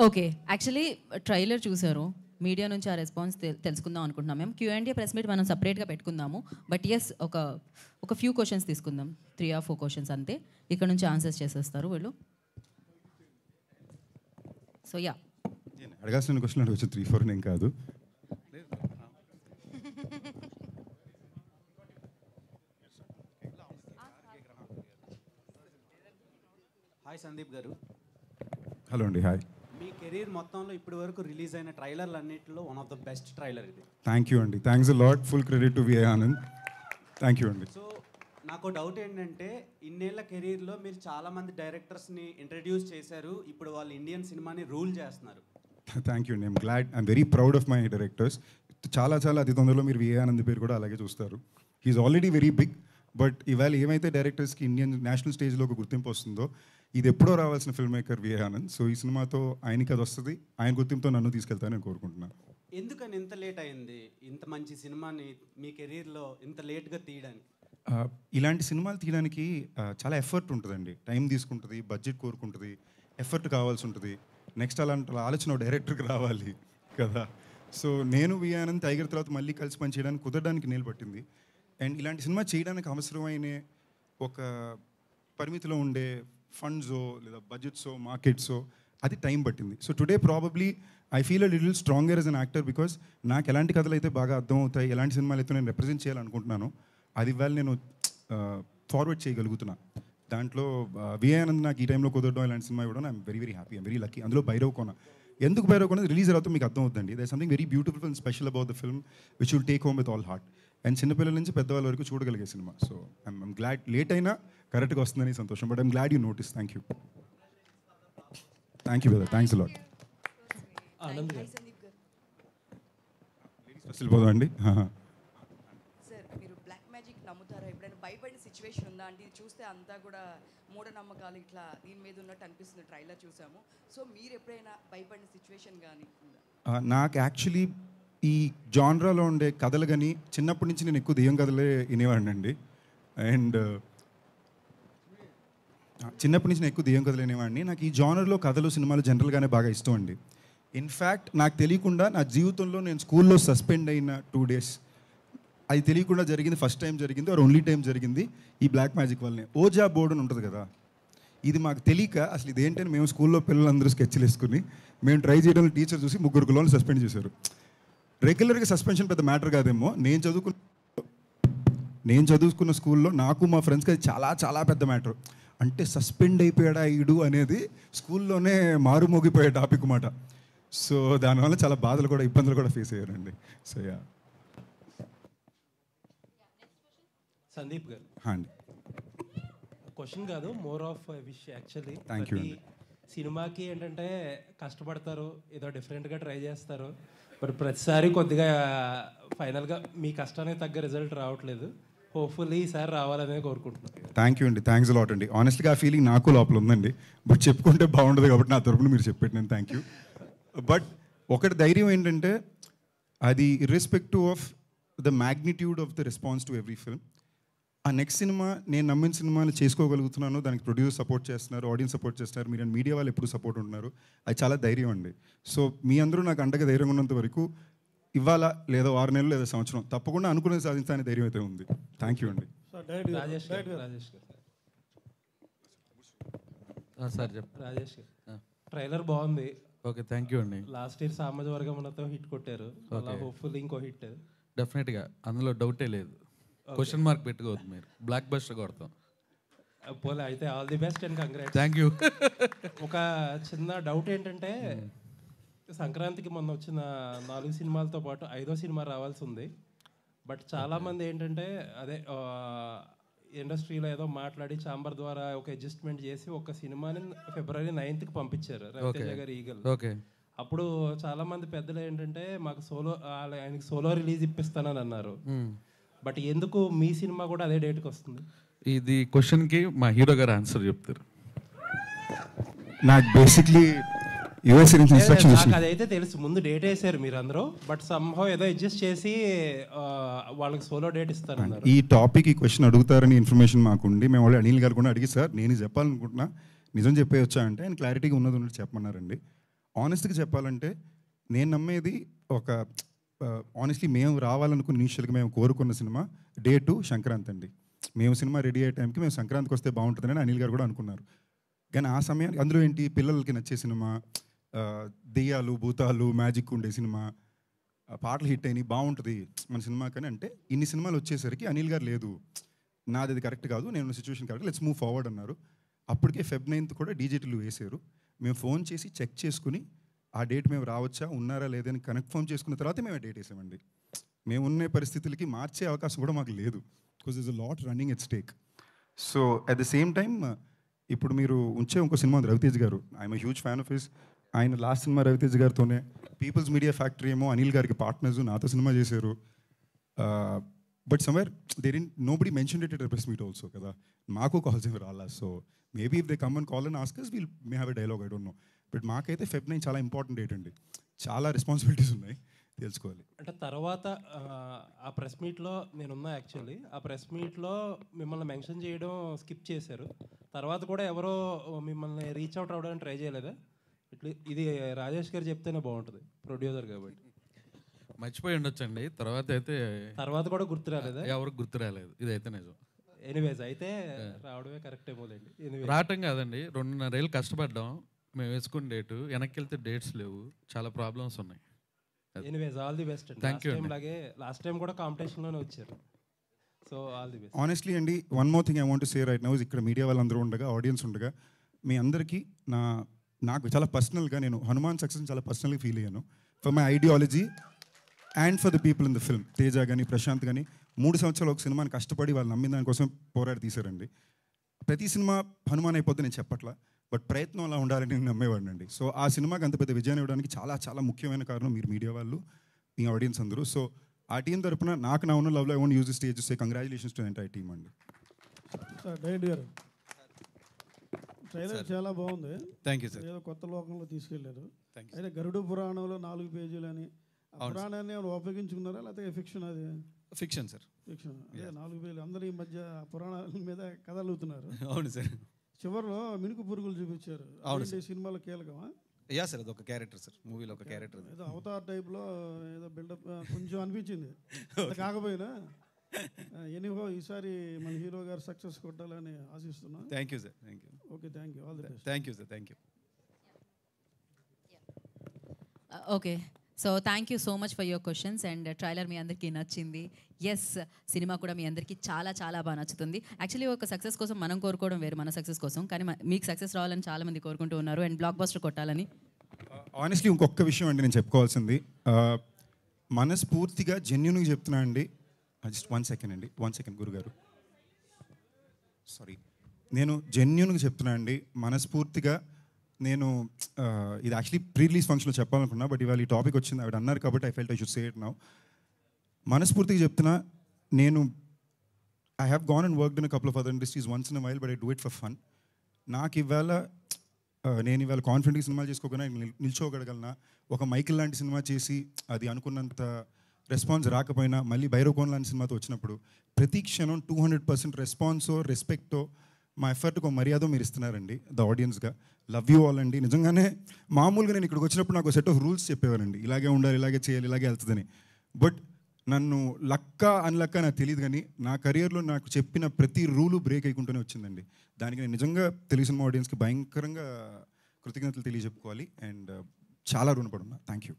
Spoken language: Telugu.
ఓకే, యాక్చువల్లీ ట్రైలర్ చూసారు, మీడియా నుంచి ఆ రెస్పాన్స్ తెలుసుకుందాం అనుకుంటున్నాం. మేము Q&A ప్రెస్ మీట్ మనం సపరేట్గా పెట్టుకుందాము. బట్ ఎస్, ఒక ఫ్యూ క్వశ్చన్స్ తీసుకుందాం, 3 or 4 క్వశ్చన్స్ అంతే. ఇక్కడ నుంచి ఆన్సర్స్ చేసేస్తారు వీళ్ళు. సో యా, అడగాల్సిన క్వశ్చన్ అడగచ్చు, 3-4 నేను కాదు. హాయ్ సందీప్ గారు. హలో అండి, హాయ్. మీ కెరీర్ మొత్తంలో ఇప్పటి వరకు రిలీజ్ అయిన ట్రైలర్లు అన్నింటిలో one of the best trailer ఇది. థ్యాంక్ యూ అండి, thanks a lot. Full credit to V I Anand. Thank you అండి. సో నాకు డౌట్ ఏంటంటే, ఇన్నేళ్ల కెరీర్లో మీరు చాలామంది డైరెక్టర్స్ని ఇంట్రడ్యూస్ చేశారు, ఇప్పుడు వాళ్ళు ఇండియన్ సినిమాని రూల్ చేస్తున్నారు. థ్యాంక్ యూ అండి, I'm very proud of my directors. చాలా అతి తొందరలో మీరు విఐ ఆనంద్ పేరు కూడా అలాగే చూస్తారు. He's already very big. But ఇవాళ ఏమైతే డైరెక్టర్స్కి ఇండియన్ నేషనల్ స్టేజ్లో ఒక గుర్తింపు వస్తుందో, ఇది ఎప్పుడో రావాల్సిన film maker V I Anand. So ఈ సినిమాతో ఆయనకి అది వస్తుంది, ఆయన గుర్తింపుతో నన్ను తీసుకెళ్తానని కోరుకుంటున్నాను. ఎందుకని ఇంత లేట్ అయింది ఇంత మంచి సినిమాని మీ కెరీర్లో ఇంత లేట్గా తీయడానికి? ఇలాంటి సినిమాలు తీయడానికి చాలా ఎఫర్ట్ ఉంటుందండి, టైం తీసుకుంటుంది, బడ్జెట్ కోరుకుంటుంది, ఎఫర్ట్ కావాల్సి ఉంటుంది. నెక్స్ట్ అలాంటి ఆలోచన డైరెక్టర్కి రావాలి కదా. సో నేను విఐ ఆనంద్ టైగర్ తర్వాత మళ్ళీ కలిసి పని చేయడానికి కుదరడానికి నేలు పట్టింది. అండ్ ఇలాంటి సినిమా చేయడానికి అవసరమైన ఒక పరిమితిలో ఉండే ఫండ్సో లేదా బడ్జెట్సో మార్కెట్సో అది టైం పట్టింది. So today probably I feel a little stronger as an actor, because నాకు ఎలాంటి కథలు అయితే బాగా అర్థం అవుతాయి, ఎలాంటి సినిమాలు అయితే నేను రిప్రజెంట్ చేయాలనుకుంటున్నాను, అది ఇవాళ నేను ఫార్వర్డ్ చేయగలుగుతున్నా. దాంట్లో విఐ ఆనంద్ నాకు ఈ టైంలో కుదరడం, ఇలాంటి సినిమా ఇవ్వడం I'm very happy, I'm very lucky. అందులో భైరవ్ కోన, ఎందుకు భైరవ్ కోన రిలీజ్ అవుతా మీకు అర్థం అవుతుందండి. There something very beautiful and special about the film which will take home with all heart. And చిన్నపిల్లల నుంచి పెద్దవాళ్ళ వరకు చూడగలిగే సినిమా. సో ఐఎమ్ గ్లాడ్, లేట్ అయినా కరెక్ట్గా వస్తుందని సంతోషం. But I'm glad you notice. Thank you brother, thanks a lot. First వెళ్ళిపోదాం అండి. సార్, మీరు బ్లాక్ మ్యాజిక్ నమ్ముతారా? ఎప్పుడైనా భయపడిన సిచ్యువేషన్ ఉందా అంటే? ఇది చూస్తే అంతా కూడా మూఢనమ్మకాలు ఇట్లా దీని మీద ఉన్నట్టు అనిపిస్తుంది, ట్రైలర్ చూసాము. సో మీరు ఎప్పుడైనా భయపడిన సిచ్యువేషన్ కానీ ఉందా? నాకు యాక్చువల్లీ ఈ జాన్రాలో ఉండే కథలు కానీ చిన్నప్పటి నుంచి నేను ఎక్కువ దెయ్యం కథలే వినేవాడిని అండి. అండ్ చిన్నప్పటి నుంచి నేను ఎక్కువ దెయ్యం కథలు వినేవాడిని. నాకు ఈ జానర్లో కథలు సినిమాలు జనరల్గానే బాగా ఇష్టం అండి. ఇన్ఫ్యాక్ట్ నాకు తెలియకుండా నా జీవితంలో నేను స్కూల్లో సస్పెండ్ అయిన 2 days అది తెలియకుండా జరిగింది. ఫస్ట్ టైం జరిగింది, ఆర్ ఓన్లీ టైం జరిగింది ఈ బ్లాక్ మ్యాజిక్ వల్లనే. ఓజా బోర్డు అని ఉంటుంది కదా, ఇది మాకు తెలియక అసలు ఇదేంటని మేము స్కూల్లో పిల్లలందరూ స్కెచ్లు వేసుకుని మేము ట్రై చేయడంలో టీచర్ చూసి 3 పిల్లలను సస్పెండ్ చేశారు. రెగ్యులర్గా సస్పెన్షన్ పెద్ద మ్యాటర్ కాదేమో, నేను చదువుకున్న స్కూల్లో నాకు మా ఫ్రెండ్స్కి అది చాలా పెద్ద మ్యాటర్. అంటే సస్పెండ్ అయిపోయాడా ఈడు అనేది స్కూల్లోనే మారుమోగిపోయే టాపిక్ మాట. సో దానివల్ల చాలా బాధలు కూడా, ఇబ్బందులు కూడా ఫేస్ అయ్యారండి. So yeah. సందీప్ గారు అండి, క్వశ్చన్ కాదు, more of wish actually. Thank you అండి. సినిమాకి ఏంటంటే కష్టపడతారు, ఏదో డిఫరెంట్గా ట్రై చేస్తారు, బట్ ప్రతిసారి కొద్దిగా ఫైనల్గా మీ కష్టానికి తగ్గ రిజల్ట్ రావట్లేదు. హోప్ఫుల్లీ ఈసారి రావాలనే కోరుకుంటున్నాను. థ్యాంక్ యూ అండి, థ్యాంక్స్ అలాట్ అండి. ఆనెస్ట్గా ఆ ఫీలింగ్ నాకు లోపల ఉందండి, బట్ చెప్పుకుంటే బాగుండదు కాబట్టి నా తరపున మీరు చెప్పాను, థ్యాంక్ యూ. బట్ ఒకటి ధైర్యం ఏంటంటే, అది irrespective of the magnitude of the response to every film, ఆ నెక్స్ట్ సినిమా నేను నమ్మిన సినిమాలు చేసుకోగలుగుతున్నాను, దానికి ప్రొడ్యూసర్ సపోర్ట్ చేస్తున్నారు, ఆడియన్స్ సపోర్ట్ చేస్తున్నారు, మీరు మీడియా వాళ్ళు ఎప్పుడు సపోర్ట్ ఉంటున్నారు, అది చాలా ధైర్యం అండి. సో మీ అందరూ నాకు అండగా ధైర్యంగా ఉన్నంత వరకు ఇవాళ లేదా 6 నెలలు లేదా సంవత్సరం తప్పకుండా అనుకునేది సాధించాలని ధైర్యం అయితే ఉంది. థ్యాంక్ యూ అండి. రాజేష్ గారు ట్రైలర్ బాగుంది. ఓకే, థ్యాంక్ యూ అండి. లాస్ట్ ఇయర్ సామాజ వర్గంతో హిట్ కొట్టారు, అలా హోప్ఫుల్లీ ఇంకో హిట్ డెఫినెట్గా, అందులో డౌటే లేదు. క్వశ్చన్ మార్క్ పెట్టుకోవద్దు, మీరు బ్లాక్ బస్టర్ కొడతాం. పోలే అయితే all the best and congrats. Thank you. ఒక చిన్న డౌట్ ఏంటంటే, సంక్రాంతికి మొన్న వచ్చిన 4 సినిమాలతో పాటు 5వ సినిమా రావాల్సి ఉంది. బట్ చాలామంది ఏంటంటే అదే ఇండస్ట్రీలో ఏదో మాట్లాడి ఛాంబర్ ద్వారా ఒక అడ్జస్ట్మెంట్ చేసి ఒక సినిమాని February 9th పంపించారు, రవితేజ గారి ఈగల్. ఓకే, అప్పుడు చాలామంది పెద్దలు ఏంటంటే మాకు ఆయనకి సోలో రిలీజ్ ఇప్పిస్తానని అన్నారు. బట్ ఎందుకు మీ సినిమా కూడా అదే డేట్కి వస్తుంది? ఇది క్వశ్చన్కి మా హీరో గారు ఆన్సర్ చెప్తారు. నాకు బేసిక్లీ యూఎస్ నుంచి ఇన్స్ట్రక్షన్ వచ్చింది. అదైతే తెలుసు, ముందు డేట్ వేసారు మీరు అందరూ, బట్ సమ్హౌ ఏదో అడ్జస్ట్ చేసి వాళ్ళకి సోలో డేట్ ఇస్తారన్నారు. ఈ టాపిక్ ఈ క్వశ్చన్ అడుగుతారని ఇన్ఫర్మేషన్ మాకుండి మేము వాళ్ళు అనిల్ గారు కూడా అడిగి సార్ నేను చెప్పాలనుకుంటున్నా, నిజం చెప్పేయొచ్చా అంటే ఆయన క్లారిటీగా ఉన్నది ఉన్నట్టు చెప్పమన్నారండి. ఆనెస్ట్గా చెప్పాలంటే నేను నమ్మేది ఒక ఆనెస్ట్లీ మేము రావాలనుకున్న ఇనిషియల్గా మేము కోరుకున్న సినిమా డే 2 సంక్రాంతి అండి. మేము సినిమా రెడీ అయ్యే టైంకి మేము సంక్రాంతికి వస్తే బాగుంటుందని అనిల్ గారు కూడా అనుకున్నారు. కానీ ఆ సమయానికి అందులో ఏంటి పిల్లలకి నచ్చే సినిమా, దెయ్యాలు భూతాలు మ్యాజిక్ ఉండే సినిమా, పాటలు హిట్ అయినాయి బాగుంటుంది మన సినిమా కానీ అంటే ఇన్ని సినిమాలు వచ్చేసరికి అనిల్ గారు లేదు నాది అది కరెక్ట్ కాదు, నేను situation correct, let's move forward అన్నారు. అప్పటికే Feb 9th కూడా డీజేటీలు వేశారు. మేము ఫోన్ చేసి చెక్ చేసుకుని ఆ డేట్ మేము రావచ్చా ఉన్నారా లేదని కన్ఫర్మ్ చేసుకున్న తర్వాత మేము ఆ డేట్ వేసామండి. మేము ఉన్న పరిస్థితులకి మార్చే అవకాశం కూడా మాకు లేదు, because is a lot running at stake. So at the same time ఇప్పుడు మీరు ఉంచే ఇంకో సినిమా ఉంది రవితేజ్ గారు, I'm huge fan of his. ఆయన లాస్ట్ సినిమా రవితేజ్ గారితోనే, పీపుల్స్ మీడియా ఫ్యాక్టరీ ఏమో అనిల్ గారికి పార్ట్నర్స్, నాతో సినిమా చేశారు. But somewhere there in nobody mention it at press meet also కదా, మాకు కాల్స్ ఏమి రాలా. So maybe if they come and call and Oscars will may have a dialogue, I don't know. But మాకైతే Feb 9 చాలా ఇంపార్టెంట్ డేట్ అండి, చాలా రెస్పాన్సిబిలిటీస్ ఉన్నాయి, తెలుసుకోవాలి. అంటే తర్వాత ఆ ప్రెస్ మీట్లో నేనున్నా యాక్చువల్లీ. ఆ ప్రెస్ మీట్లో మిమ్మల్ని మెన్షన్ చేయడం స్కిప్ చేశారు. తర్వాత కూడా ఎవరో మిమ్మల్ని రీచ్ అవుట్ అవ్వడానికి ట్రై చేయలేదా? ఇట్లా ఇది రాజేష్ గారు చెప్తేనే బాగుంటుంది, ప్రొడ్యూసర్ కాబట్టి. మర్చిపోయి ఉండొచ్చండి. తర్వాత కూడా గుర్తు రాలేదా? ఎవరికి గుర్తు రాలేదు, ఇదైతే నిజం. ఎనీవేస్ అయితే రావడమే కరెక్ట్ ఏమోలేండి. రావటం కాదండి, 2.5 ఏళ్ళు కష్టపడ్డాం. మేము వేసుకున్న డేటు వెనక్కి వెళ్తే డేట్స్ లేవు, చాలా ప్రాబ్లమ్స్ ఉన్నాయి. Anyways all the best. Thank you. అలాగే లాస్ట్ టైం కూడా కాంపిటీషన్లోనే వచ్చారు. So all the best. Honestly అండి, one more thing I want to say right now, ఇక్కడ మీడియా వాళ్ళందరూ ఉండగా, ఆడియన్స్ ఉండగా, మీ అందరికీ నాకు చాలా పర్సనల్గా నేను హనుమాన్ సక్సెస్ చాలా పర్సనల్గా ఫీల్ అయ్యాను. For my ideology and for the people in the film. Teja కానీ ప్రశాంత్ కానీ 3 సంవత్సరాలు ఒక సినిమాని కష్టపడి వాళ్ళు నమ్మిన దానికోసం పోరాడి తీశారండి. ప్రతి సినిమా హనుమాన్ అయిపోతే నేను చెప్పట్లా, బట్ ప్రయత్నం అలా ఉండాలని నేను నమ్మేవాడిని అండి. సో ఆ సినిమాకి అంత పెద్ద విజయాన్ని ఇవ్వడానికి చాలా చాలా ముఖ్యమైన కారణం మీరు మీడియా వాళ్ళు, మీ ఆడియన్స్ అందరూ. సో ఆ టీం తరపున నాకు నా ఉన్న లవ్లో I want use the stage to say congratulations to entire team అండి. డైరెక్ట్ గారు ట్రైలర్ చాలా బాగుంది. Thank you sir. ఏదో కొత్త లోకంలో తీసుకెళ్లారు. Thank you. అయితే గరుడ పురాణంలో 4 పేజీలు అని పురాణాన్ని ఉపయోగించుకున్నారా లేకపోతే ఫిక్షన్? అది ఫిక్షన్ సార్. ఫిక్షన్. అదే 4 పేజీలు అందరూ ఈ మధ్య పురాణాల మీద కథలుతున్నారు. అవును సార్. చివరిలో మినుకు పురుగులు చూపించారు. అవును సార్. సినిమాలో కీలకమా? యా సార్, అది ఒక క్యారెక్టర్ సార్, మూవీలో ఒక క్యారెక్టర్. ఏదో అవతార్ టైప్లో ఏదో బిల్డప్ కొంచెం అనిపించింది. కాకపోయినా ఎనీహో ఈసారి మన హీరో గారు సక్సెస్ కొట్టాలని ఆశిస్తున్నాను. Thank you sir. Thank you. Okay, thank you. All the best. Thank you sir. Thank you. Okay, so thank you so much for your questions. And trailer మీ అందరికీ నచ్చింది. ఎస్, సినిమా కూడా మీ అందరికీ చాలా చాలా బాగా నచ్చుతుంది. యాక్చువల్లీ ఒక సక్సెస్ కోసం మనం కోరుకోవడం వేరు, మన సక్సెస్ కోసం. కానీ మీకు సక్సెస్ రావాలని చాలామంది కోరుకుంటూ ఉన్నారు, అండ్ బ్లాక్ బస్టర్ కొట్టాలని. ఆనెస్ట్లీ ఇంకొక విషయం అండి నేను చెప్పుకోవాల్సింది, మనస్ఫూర్తిగా జెన్యున్గా చెప్తున్నా అండి. జస్ట్ 1 సెకండ్ అండి, 1 సెకండ్ గురుగారు, సారీ. నేను జెన్యున్గా చెప్తున్నా అండి, మనస్ఫూర్తిగా. నేను ఇది యాక్చువల్లీ ప్రీ రిలీజ్ ఫంక్షన్లో చెప్పాలనుకున్నా, బట్ ఇవాళ ఈ టాపిక్ వచ్చింది, ఆవిడ అన్నారు కాబట్టి I felt I should say it now. మనస్ఫూర్తిగా చెప్తున్నా, నేను I have gone and worked in a couple of other industries once in a while, but I do it for fun. నాకు ఇవాళ నేను ఇవాళ కాన్ఫిడెంట్గా సినిమా చేసుకోకుండా నిల్చోగలగలనా, ఒక మైకిల్ లాంటి సినిమా చేసి అది అనుకున్నంత రెస్పాన్స్ రాకపోయినా మళ్ళీ భైరవకోన్ లాంటి సినిమాతో వచ్చినప్పుడు ప్రతి క్షణం 200% రెస్పాన్సో రెస్పెక్టో మా ఎఫర్ట్కి ఒక మర్యాద మీరు ఇస్తున్నారండి ద ఆడియన్స్గా. లవ్ యూ ఆల్ అండి. నిజంగానే మామూలుగా నేను ఇక్కడికి వచ్చినప్పుడు నాకు సెట్ ఆఫ్ రూల్స్ చెప్పేవారండి, ఇలాగే ఉండాలి, ఇలాగే చేయాలి, ఇలాగే వెళ్తుందని. బట్ నన్ను లక్క అన్లక్క నాకు తెలియదు, కానీ నా కెరియర్లో నాకు చెప్పిన ప్రతి రూలు బ్రేక్ అయ్యకుంటూనే వచ్చిందండి. దానికి నేను నిజంగా తెలుగు సినిమా ఆడియన్స్కి భయంకరంగా కృతజ్ఞతలు తెలియజెప్పుకోవాలి, అండ్ చాలా రుణపడున్నా. Thank you.